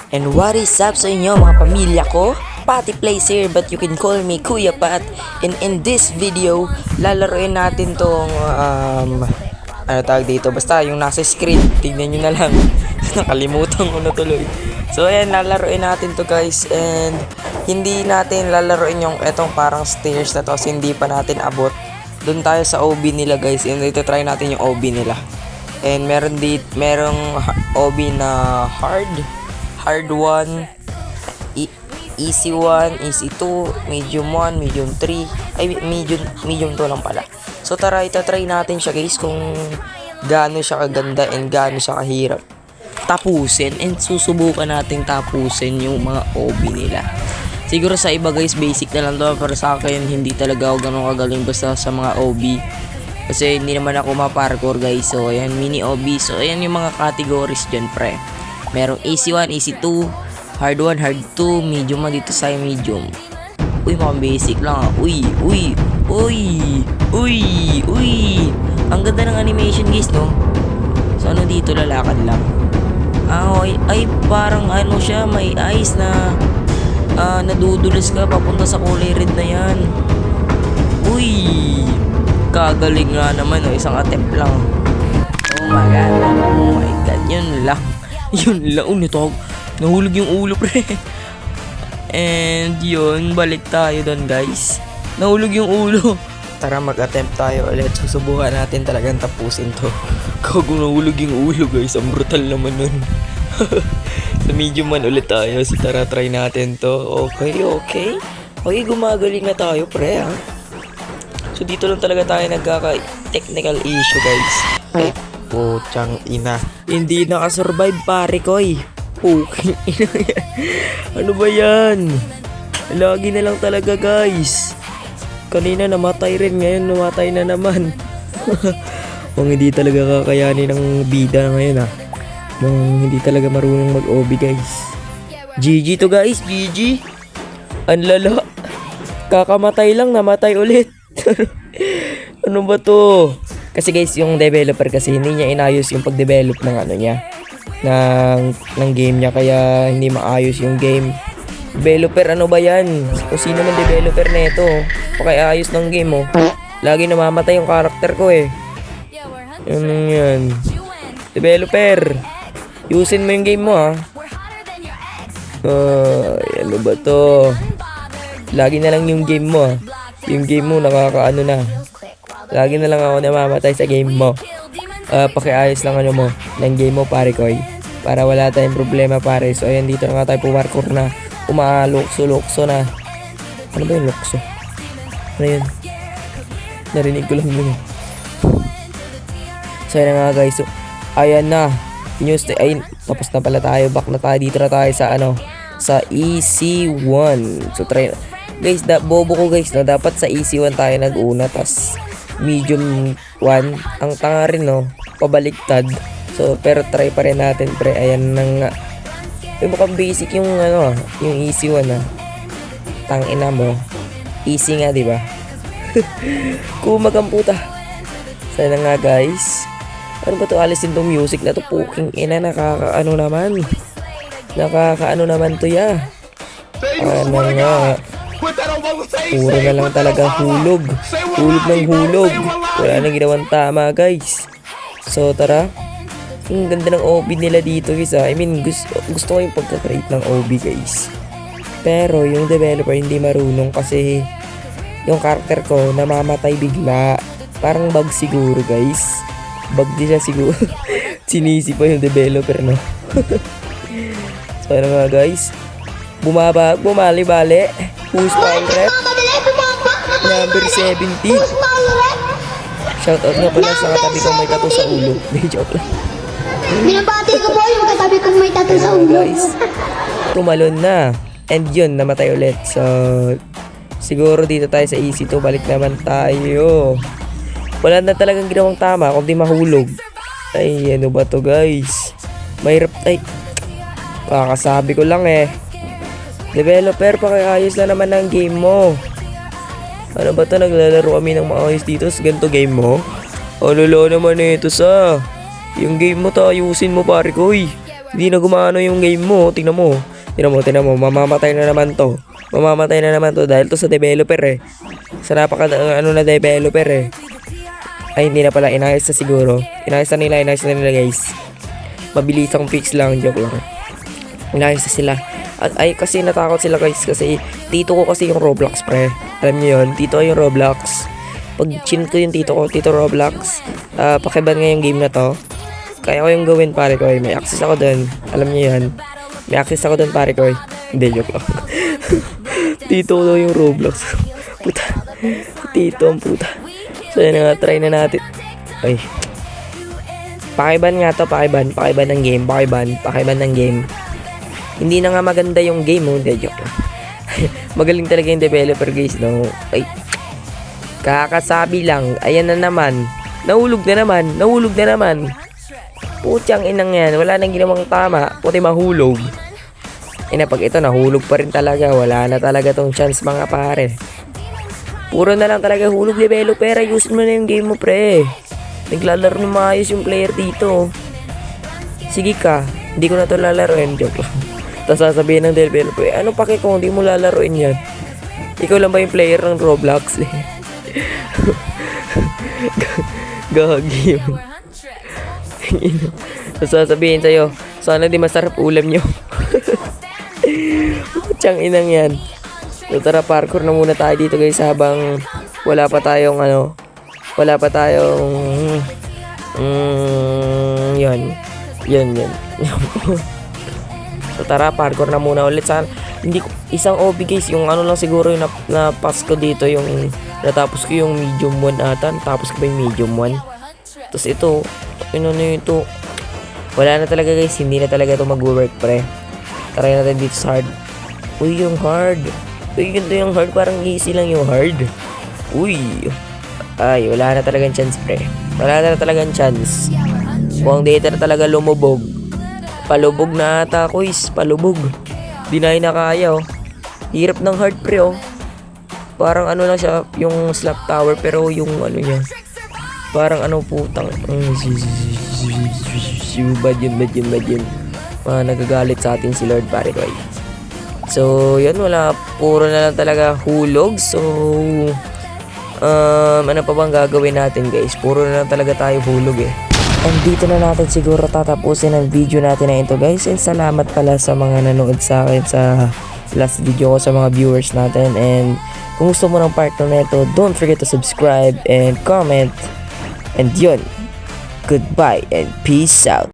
And what is up sa inyo mga pamilya ko? Patty Plays here but you can call me Kuya Pat. And in this video, lalaroin natin tong ano tawag dito, basta yung nasa screen, tignan nyo na lang. Nakalimutan ko na tuloy. So ayan, lalaroin natin to guys. And hindi natin lalaroin yung etong parang stairs na to kasi hindi pa natin abot. Doon tayo sa OB nila guys. And dito try natin yung OB nila. And merong OB na hard 1, easy 1, easy 2, medium 1, medium 3, ay medium 2 lang pala. So tara, itatry natin siya guys kung gaano siya kaganda and gaano siya kahirap tapusin, and susubukan nating tapusin yung mga OB nila. Siguro sa iba guys basic na lang to, pero sa akin hindi talaga ako ganun kagaling basta sa mga OB. Kasi hindi naman ako ma-parkour guys. So ayan, mini OB. So ayan yung mga categories dyan pre. Merong easy 1, easy 2, hard 1, hard 2, medium 1 dito sa medium. Uy, mga basic lang ah. Uy. Ang ganda ng animation guys no. So ano dito, lalakad lang. Ay parang ano siya, may ice na nadudulas ka papunta sa kulay red na yan. Uy, kagaling nga naman no, isang attempt lang. Oh my god, yun lang. Nito nahulog yung ulo pre. And yun, balik tayo doon guys. Nahulog yung ulo. Tara mag-attempt tayo ulit. Susubukan natin talagang tapusin to. Kung nahulog yung ulo guys, ang brutal naman nun. Sa medium man ulit tayo. So tara, try natin to. Okay, gumagaling na tayo pre ha. So dito lang talaga tayo nagkaka-technical issue guys. Ay, puchang ina. Hindi nakasurvive pare koy. Okay. Ano ba yan? Lagi na lang talaga guys. Kanina namatay rin, ngayon namatay na naman. Kung hindi talaga kakayanin ng bida ngayon ah. Kung hindi talaga marunong mag-OB guys. GG to guys, GG. Ang lala. Kakamatay lang, namatay ulit. Ano ba to? Kasi guys, yung developer kasi hindi niya inayos yung pag-develop ng ano niya, ng game niya, kaya hindi maayos yung game. Developer, ano ba yan? Kung sino man developer na ito, pakiayos ng game mo. Lagi namamatay yung karakter ko eh. Yan. Developer, yusin mo yung game mo ha. Ano ba to? Lagi na lang yung game mo ha. Yung game mo nakakaano na. Lagi na lang ako namamatay sa game mo. Pakiayos lang ano mo ng game mo pare koy, para wala tayong problema pare. So ayan, dito na nga tayo pumarkour na. Umalukso na. Ano ba yung lukso? Ano yun? Narinig ko lang yun. So ayan na nga guys. So ayan na. Ayun, tapos na pala tayo. Back na tayo. Dito na tayo sa ano, sa easy 1. So try guys, bobo ko guys no. Dapat sa easy 1 tayo nag-una, tas medium 1. Ang tanga rin no, pabaliktad. So pero try pa rin natin pre. Ayan na nga. Mukhang basic yung ano, yung easy 1 ah. Tangina mo. Easy nga, di ba? Kumagang puta. Sana nga guys. Ano ba to? Alisin tong music na to. Puking ina, nakakaano naman to ya. Ano nga. Puro na lang talaga hulog. Hulog ng hulog. Wala nang ginawang tama guys. So tara. Ang ganda ng OB nila dito guys ha. I mean gusto ko yung pagka-create ng OB guys. Pero yung developer hindi marunong kasi yung character ko namamatay bigla. Parang bug siguro guys. Bug din siya siguro. Sinisi pa yung developer no. So ano nga guys, bumali-bali. Who's my rep? Number 70. Shoutout nga pala sa katabi kong may tattoo sa ulo. Joke lang. Binabati ko po yung katabi kong may tattoo sa ulo. Guys, tumalon na. And yun, namatay ulit. So siguro dito tayo sa easy 2. Balik naman tayo. Wala na talagang ginawang tama kundi mahulog. Ay, ano ba to guys? Mahirap. Ay, kakasabi ko lang eh. Developer, pakiayos na naman ng game mo. Ano ba to? Naglalaro kami ng maayos dito sa ganito game mo? Lolo naman ito sa. Yung game mo to, ayusin mo pare ko. Hindi na gumano yung game mo. Tingnan mo. Mamamatay na naman to. Dahil to sa developer eh. Sa na developer eh. Ay, hindi na pala. Inayos na siguro. Inayos na nila guys. Mabilis ang fix lang. Joke lang. Inayos na sila. Ay, kasi natakot sila guys. Kasi tito ko kasi yung Roblox pre. Alam niyo yun. Tito ko yung Roblox. Pag chin ko yung tito ko. Tito Roblox. Pakiban nga yung game na to. Kaya ko yung gawin pare ko. May access ako dun. Alam niyo yan. May access ako dun pare ko. Hindi, joke lang. Tito ko yung Roblox. Puta. Tito ang puta. So yun nga, try na natin. Ay. Pakiban nga to, pakiban ng game, pakiban ng game. Hindi na nga maganda yung game, hindi, joke lang. Magaling talaga yung developer guys, no? Ay. Kakasabi lang, ayan na naman. Nahulog na naman. Putyang inang yan, wala nang ginawang tama, puti mahulog. Na pag ito nahulog pa rin talaga, wala na talaga tong chance mga pare. Puro na lang talaga hulog developer. Ayusin mo na yung game mo pre. Naglalaro ng maayos yung player dito. Sige ka, hindi ko na to lalaroin. Joke lang. Tapos sasabihin ng developer, ano pake kung hindi mo lalaroin yan? Ikaw lang ba yung player ng Roblox? Gagi yun. Tapos sasabihin sa'yo, sana di masarap ulam nyo. Tiyang inang yan. So tara, parkour na muna tayo dito guys habang wala pa tayong yun. So tara, parkour na muna ulit. Sana hindi ko isang OB guys, yung ano lang siguro yung na-pass ko dito, yung natapos ko yung medium 1 ata. Natapos ko ba yung medium 1? Tapos ito, ito. Wala na talaga guys, hindi na talaga ito mag-work pre. Try natin dito sa hard. Uy, yung hard. Uy, ganito yung hard. Parang easy lang yung hard. Uy. Ay, wala na talagang chance, pre. Wala na talagang chance. Kung data na talaga lumubog. Palubog na ata, quiz. Palubog. Di na kaya, oh. Hirap ng hard, pre, oh. Parang ano lang siya, yung slap tower. Pero yung ano niya. Parang ano putang. Bad yun. Nagagalit sa atin si Lord, pare ko. So, yun, wala. Puro na lang talaga hulog. So, ano pa bang gagawin natin, guys? Puro na lang talaga tayo hulog, eh. And dito na natin siguro tatapusin ang video natin na ito, guys. And salamat pala sa mga nanood sa akin sa last video ko, sa mga viewers natin. And kung gusto mo ng part na ito, don't forget to subscribe and comment. And yun. Goodbye and peace out.